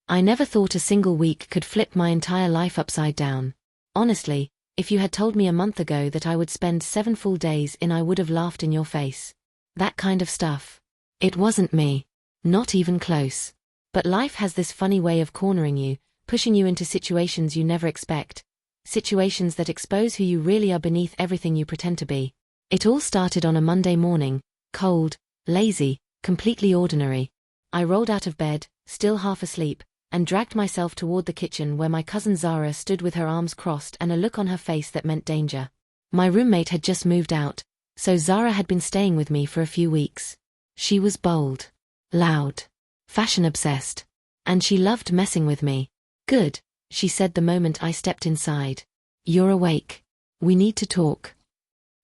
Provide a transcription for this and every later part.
I never thought a single week could flip my entire life upside down. Honestly, if you had told me a month ago that I would spend 7 full days in, I would have laughed in your face. That kind of stuff. It wasn't me. Not even close. But life has this funny way of cornering you, pushing you into situations you never expect. Situations that expose who you really are beneath everything you pretend to be. It all started on a Monday morning, cold, lazy, completely ordinary. I rolled out of bed, still half asleep, and dragged myself toward the kitchen where my cousin Zara stood with her arms crossed and a look on her face that meant danger. My roommate had just moved out, so Zara had been staying with me for a few weeks. She was bold, loud, fashion-obsessed, and she loved messing with me. "Good," she said the moment I stepped inside. "You're awake. We need to talk."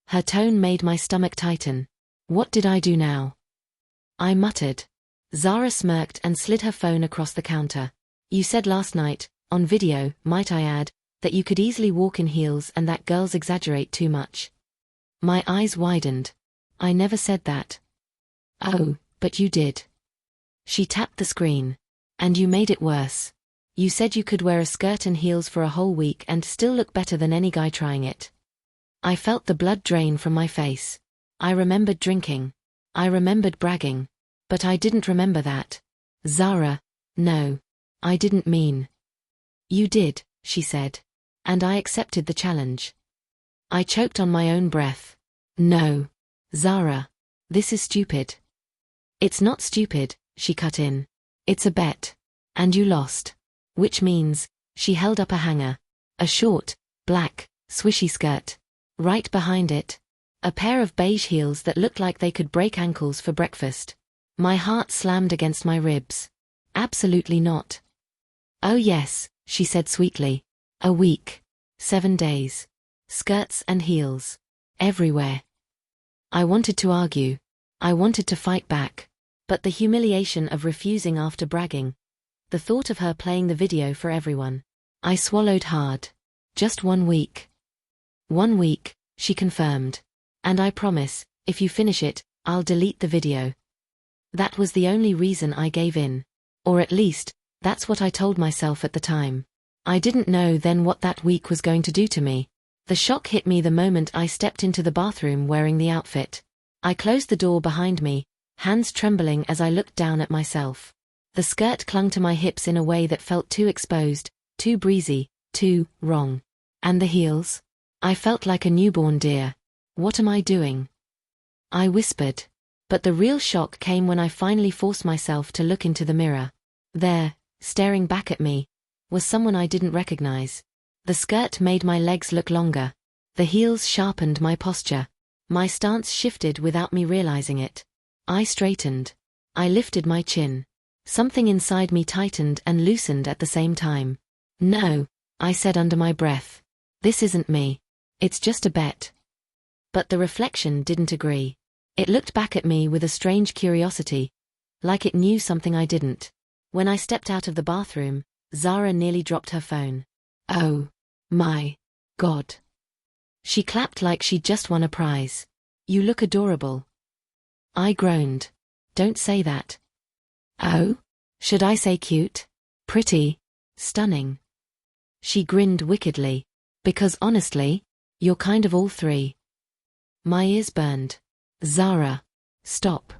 Her tone made my stomach tighten. What did I do now? I muttered. Zara smirked and slid her phone across the counter. "You said last night, on video, might I add, that you could easily walk in heels and that girls exaggerate too much." My eyes widened. "I never said that." "Oh, but you did." She tapped the screen. "And you made it worse. You said you could wear a skirt and heels for a whole week and still look better than any guy trying it." I felt the blood drain from my face. I remembered drinking. I remembered bragging. But I didn't remember that. "Zara, no. I didn't mean." "You did," she said. And I accepted the challenge. I choked on my own breath. "No. Zara. This is stupid." "It's not stupid," she cut in. "It's a bet. And you lost. Which means," she held up a hanger. A short, black, swishy skirt. Right behind it, a pair of beige heels that looked like they could break ankles for breakfast. My heart slammed against my ribs. "Absolutely not." "Oh yes," she said sweetly. "A week. 7 days. Skirts and heels. Everywhere." I wanted to argue. I wanted to fight back. But the humiliation of refusing after bragging. The thought of her playing the video for everyone. I swallowed hard. "Just 1 week." "1 week," she confirmed. "And I promise, if you finish it, I'll delete the video." That was the only reason I gave in. Or at least, that's what I told myself at the time. I didn't know then what that week was going to do to me. The shock hit me the moment I stepped into the bathroom wearing the outfit. I closed the door behind me, hands trembling as I looked down at myself. The skirt clung to my hips in a way that felt too exposed, too breezy, too wrong. And the heels? I felt like a newborn deer. "What am I doing?" I whispered. But the real shock came when I finally forced myself to look into the mirror. There, staring back at me, was someone I didn't recognize. The skirt made my legs look longer. The heels sharpened my posture. My stance shifted without me realizing it. I straightened. I lifted my chin. Something inside me tightened and loosened at the same time. "No," I said under my breath. "This isn't me. It's just a bet." But the reflection didn't agree. It looked back at me with a strange curiosity, like it knew something I didn't. When I stepped out of the bathroom, Zara nearly dropped her phone. "Oh, my God." She clapped like she'd just won a prize. "You look adorable." I groaned. "Don't say that." "Oh? Should I say cute? Pretty? Stunning?" She grinned wickedly. "Because honestly, you're kind of all three." My ears burned. "Zara, stop."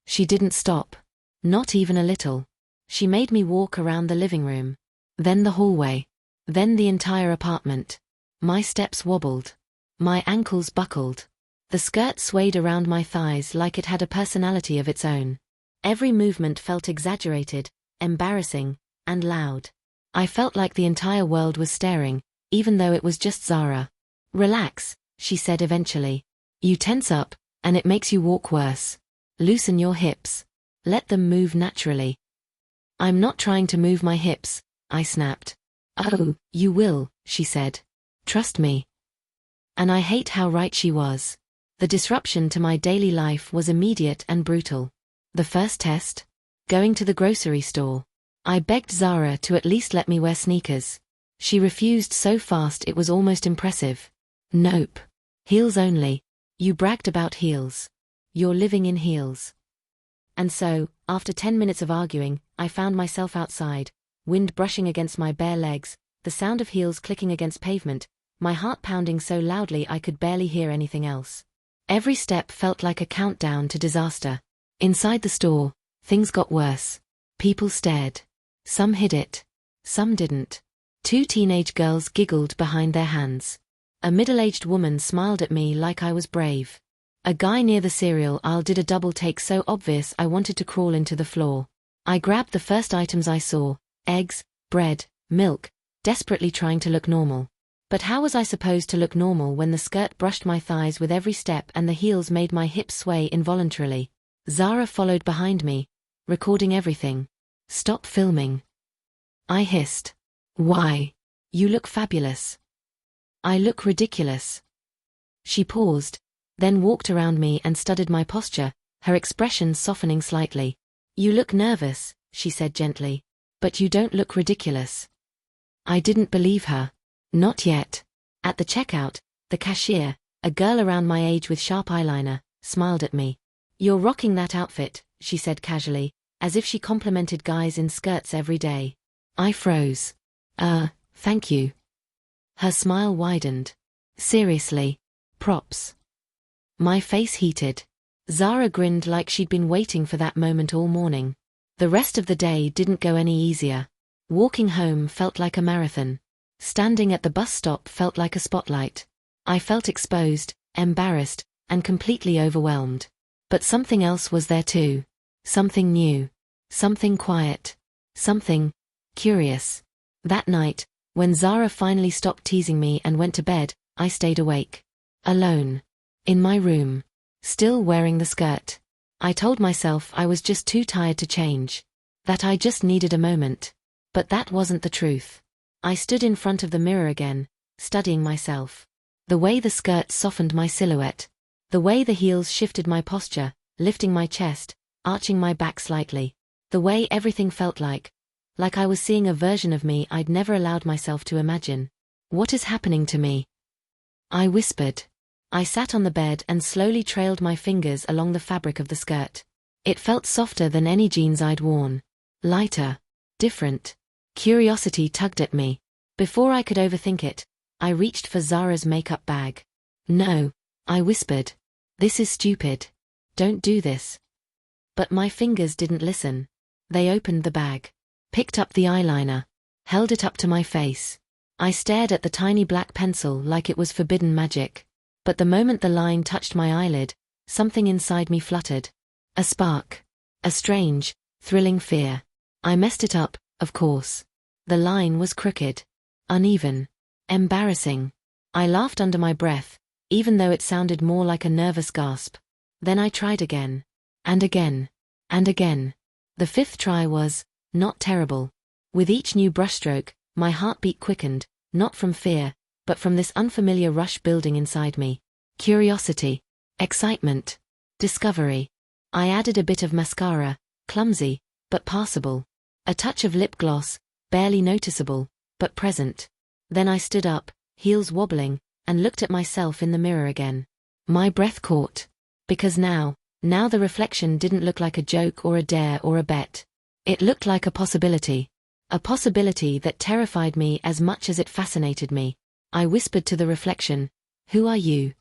She didn't stop. Not even a little. She made me walk around the living room. Then the hallway. Then the entire apartment. My steps wobbled. My ankles buckled. The skirt swayed around my thighs like it had a personality of its own. Every movement felt exaggerated, embarrassing, and loud. I felt like the entire world was staring, even though it was just Zara. "Relax," she said eventually. "You tense up, and it makes you walk worse. Loosen your hips. Let them move naturally." "I'm not trying to move my hips," I snapped. "Oh, you will," she said. "Trust me." And I hate how right she was. The disruption to my daily life was immediate and brutal. The first test? Going to the grocery store. I begged Zara to at least let me wear sneakers. She refused so fast it was almost impressive. "Nope. Heels only. You bragged about heels. You're living in heels." And so, after 10 minutes of arguing, I found myself outside, wind brushing against my bare legs, the sound of heels clicking against pavement, my heart pounding so loudly I could barely hear anything else. Every step felt like a countdown to disaster. Inside the store, things got worse. People stared. Some hid it. Some didn't. 2 teenage girls giggled behind their hands. A middle-aged woman smiled at me like I was brave. A guy near the cereal aisle did a double take so obvious I wanted to crawl into the floor. I grabbed the first items I saw, eggs, bread, milk, desperately trying to look normal. But how was I supposed to look normal when the skirt brushed my thighs with every step and the heels made my hips sway involuntarily? Zara followed behind me, recording everything. "Stop filming." I hissed. "Why? You look fabulous." "I look ridiculous." She paused, then walked around me and studied my posture, her expression softening slightly. "You look nervous," she said gently, "but you don't look ridiculous." I didn't believe her. Not yet. At the checkout, the cashier, a girl around my age with sharp eyeliner, smiled at me. "You're rocking that outfit," she said casually, as if she complimented guys in skirts every day. I froze. Thank you." Her smile widened. "Seriously. Props." My face heated. Zara grinned like she'd been waiting for that moment all morning. The rest of the day didn't go any easier. Walking home felt like a marathon. Standing at the bus stop felt like a spotlight. I felt exposed, embarrassed, and completely overwhelmed. But something else was there too. Something new. Something quiet. Something curious. That night, when Zara finally stopped teasing me and went to bed, I stayed awake. Alone. In my room. Still wearing the skirt. I told myself I was just too tired to change. That I just needed a moment. But that wasn't the truth. I stood in front of the mirror again, studying myself. The way the skirt softened my silhouette. The way the heels shifted my posture, lifting my chest, arching my back slightly. The way everything felt like I was seeing a version of me I'd never allowed myself to imagine. "What is happening to me?" I whispered. I sat on the bed and slowly trailed my fingers along the fabric of the skirt. It felt softer than any jeans I'd worn. Lighter. Different. Curiosity tugged at me. Before I could overthink it, I reached for Zara's makeup bag. "No," I whispered. "This is stupid. Don't do this." But my fingers didn't listen. They opened the bag. Picked up the eyeliner. Held it up to my face. I stared at the tiny black pencil like it was forbidden magic. But the moment the line touched my eyelid, something inside me fluttered. A spark. A strange, thrilling fear. I messed it up, of course. The line was crooked. Uneven. Embarrassing. I laughed under my breath, even though it sounded more like a nervous gasp. Then I tried again. And again. And again. The 5th try was not terrible. With each new brushstroke, my heartbeat quickened, not from fear, but from this unfamiliar rush building inside me. Curiosity. Excitement. Discovery. I added a bit of mascara, clumsy, but passable. A touch of lip gloss, barely noticeable, but present. Then I stood up, heels wobbling, and looked at myself in the mirror again. My breath caught. Because now the reflection didn't look like a joke or a dare or a bet. It looked like a possibility. A possibility that terrified me as much as it fascinated me. I whispered to the reflection, "Who are you?"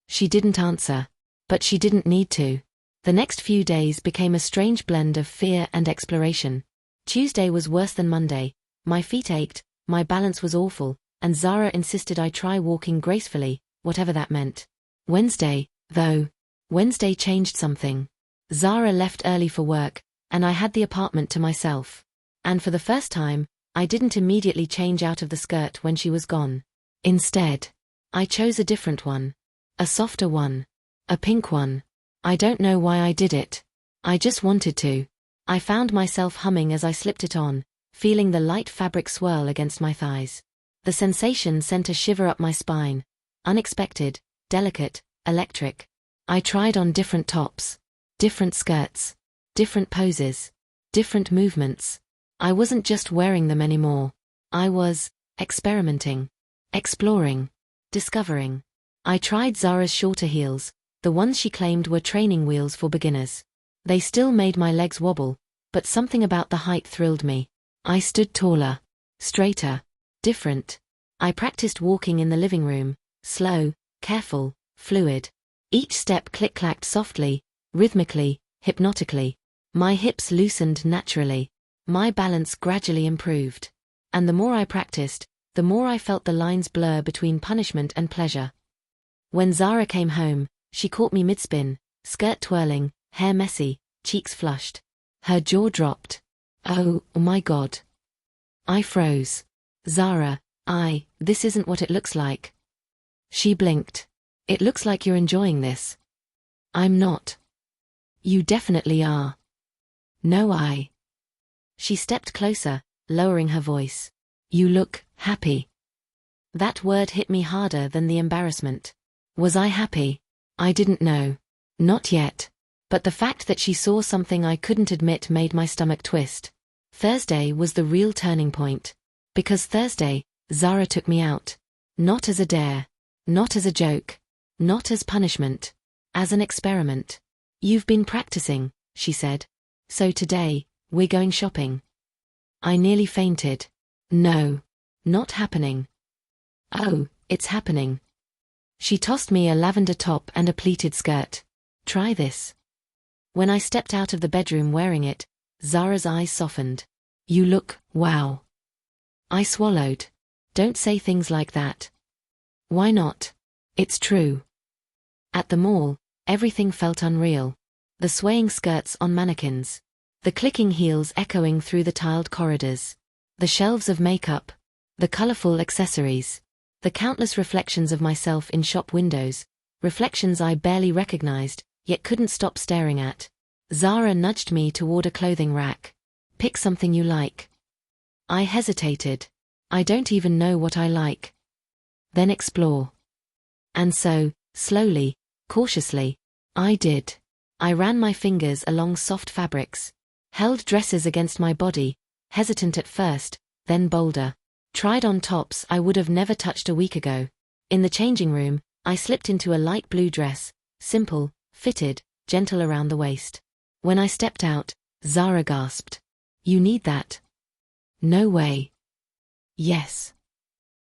She didn't answer. But she didn't need to. The next few days became a strange blend of fear and exploration. Tuesday was worse than Monday. My feet ached, my balance was awful, and Zara insisted I try walking gracefully, whatever that meant. Wednesday, though. Wednesday changed something. Zara left early for work, and I had the apartment to myself. And for the first time, I didn't immediately change out of the skirt when she was gone. Instead, I chose a different one. A softer one. A pink one. I don't know why I did it. I just wanted to. I found myself humming as I slipped it on, feeling the light fabric swirl against my thighs. The sensation sent a shiver up my spine. Unexpected, delicate, electric. I tried on different tops. Different skirts. Different poses. Different movements. I wasn't just wearing them anymore. I was experimenting. Exploring. Discovering. I tried Zara's shorter heels, the ones she claimed were training wheels for beginners. They still made my legs wobble, but something about the height thrilled me. I stood taller, straighter, different. I practiced walking in the living room, slow, careful, fluid. Each step click-clacked softly, rhythmically, hypnotically. My hips loosened naturally. My balance gradually improved. And the more I practiced, the more I felt the lines blur between punishment and pleasure. When Zara came home, she caught me mid-spin, skirt twirling, hair messy, cheeks flushed. Her jaw dropped. Oh my God. I froze. Zara, this isn't what it looks like. She blinked. It looks like you're enjoying this. I'm not. You definitely are. No. She stepped closer, lowering her voice. You look happy. That word hit me harder than the embarrassment. Was I happy? I didn't know. Not yet. But the fact that she saw something I couldn't admit made my stomach twist. Thursday was the real turning point. Because Thursday, Zara took me out. Not as a dare. Not as a joke. Not as punishment. As an experiment. You've been practicing, she said. So today, we're going shopping. I nearly fainted. No. Not happening. Oh, it's happening. She tossed me a lavender top and a pleated skirt. Try this. When I stepped out of the bedroom wearing it, Zara's eyes softened. You look, wow. I swallowed. Don't say things like that. Why not? It's true. At the mall, everything felt unreal. The swaying skirts on mannequins. The clicking heels echoing through the tiled corridors. The shelves of makeup. The colorful accessories. The countless reflections of myself in shop windows. Reflections I barely recognized, yet couldn't stop staring at. Zara nudged me toward a clothing rack. Pick something you like. I hesitated. I don't even know what I like. Then explore. And so, slowly, cautiously, I did. I ran my fingers along soft fabrics. Held dresses against my body, hesitant at first, then bolder. Tried on tops I would have never touched a week ago. In the changing room, I slipped into a light blue dress, simple, fitted, gentle around the waist. When I stepped out, Zara gasped. You need that? No way. Yes.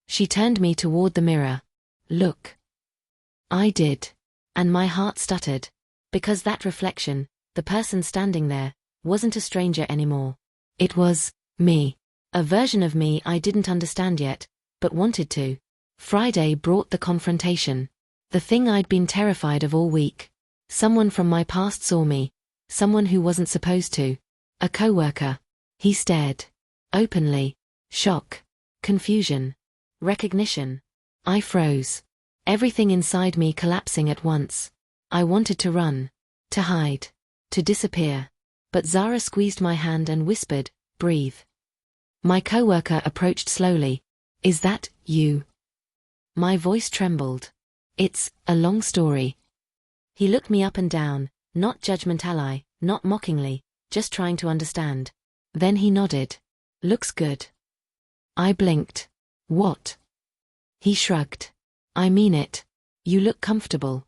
She turned me toward the mirror. Look. I did. And my heart stuttered. Because that reflection, the person standing there, wasn't a stranger anymore. It was me. A version of me I didn't understand yet, but wanted to. Friday brought the confrontation. The thing I'd been terrified of all week. Someone from my past saw me. Someone who wasn't supposed to. A coworker. He stared. Openly. Shock. Confusion. Recognition. I froze. Everything inside me collapsing at once. I wanted to run. To hide. To disappear. But Zara squeezed my hand and whispered, breathe. My coworker approached slowly. Is that you? My voice trembled. It's a long story. He looked me up and down, not judgmental, not mockingly, just trying to understand. Then he nodded. Looks good. I blinked. What? He shrugged. I mean it. You look comfortable.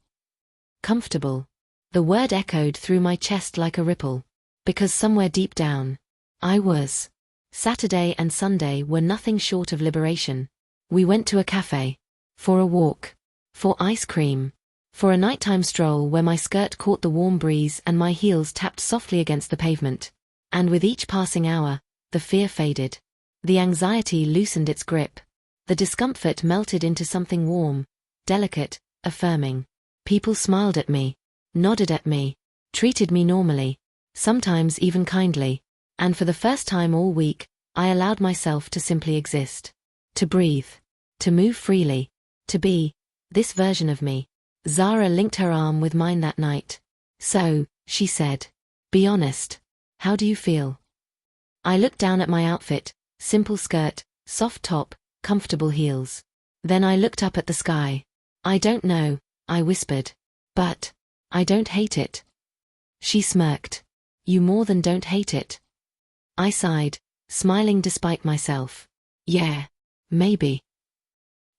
Comfortable. The word echoed through my chest like a ripple. Because somewhere deep down, I was. Saturday and Sunday were nothing short of liberation. We went to a cafe. For a walk. For ice cream. For a nighttime stroll where my skirt caught the warm breeze and my heels tapped softly against the pavement. And with each passing hour, the fear faded. The anxiety loosened its grip. The discomfort melted into something warm, delicate, affirming. People smiled at me, nodded at me, treated me normally, sometimes even kindly. And for the first time all week, I allowed myself to simply exist. To breathe. To move freely. To be this version of me. Zara linked her arm with mine that night. So, she said. Be honest. How do you feel? I looked down at my outfit, simple skirt, soft top, comfortable heels. Then I looked up at the sky. I don't know, I whispered. But I don't hate it. She smirked. You more than don't hate it. I sighed, smiling despite myself. Yeah, maybe.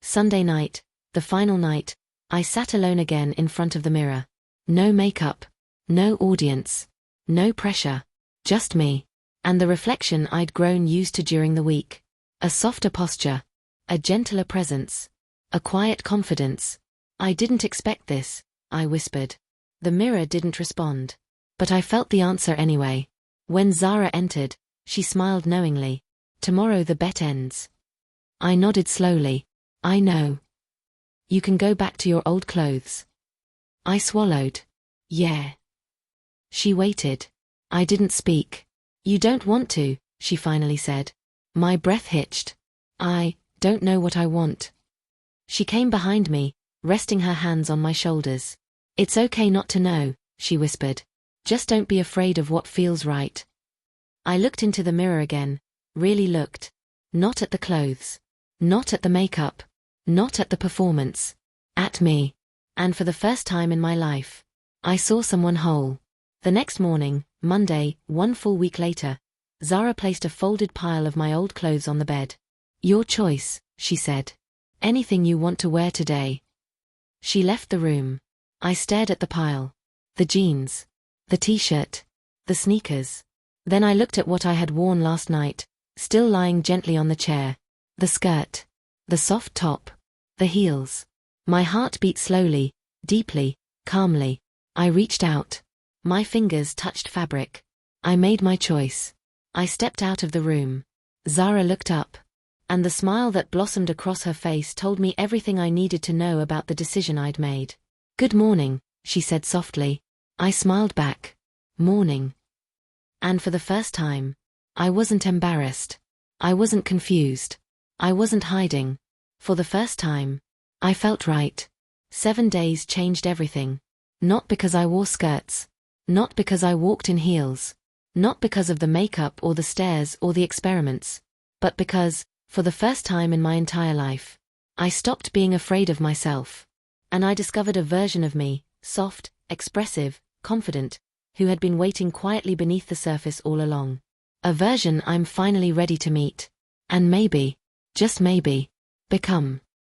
Sunday night, the final night, I sat alone again in front of the mirror. No makeup. No audience. No pressure. Just me. And the reflection I'd grown used to during the week. A softer posture. A gentler presence. A quiet confidence. I didn't expect this, I whispered. The mirror didn't respond. But I felt the answer anyway. When Zara entered, she smiled knowingly. Tomorrow the bet ends. I nodded slowly. I know. You can go back to your old clothes. I swallowed. Yeah. She waited. I didn't speak. You don't want to, she finally said. My breath hitched. I don't know what I want. She came behind me, resting her hands on my shoulders. It's okay not to know, she whispered. Just don't be afraid of what feels right. I looked into the mirror again, really looked. Not at the clothes. Not at the makeup. Not at the performance. At me. And for the first time in my life, I saw someone whole. The next morning, Monday, 1 full week later, Zara placed a folded pile of my old clothes on the bed. Your choice, she said. Anything you want to wear today. She left the room. I stared at the pile. The jeans. The t-shirt. The sneakers. Then I looked at what I had worn last night, still lying gently on the chair. The skirt. The soft top. The heels. My heart beat slowly, deeply, calmly. I reached out. My fingers touched fabric. I made my choice. I stepped out of the room. Zara looked up. And the smile that blossomed across her face told me everything I needed to know about the decision I'd made. Good morning, she said softly. I smiled back. Morning. And for the first time, I wasn't embarrassed. I wasn't confused. I wasn't hiding. For the first time, I felt right. 7 days changed everything. Not because I wore skirts. Not because I walked in heels. Not because of the makeup or the stairs or the experiments. But because, for the first time in my entire life, I stopped being afraid of myself. And I discovered a version of me, soft, expressive, confident, who had been waiting quietly beneath the surface all along. A version I'm finally ready to meet. And maybe, just maybe, become.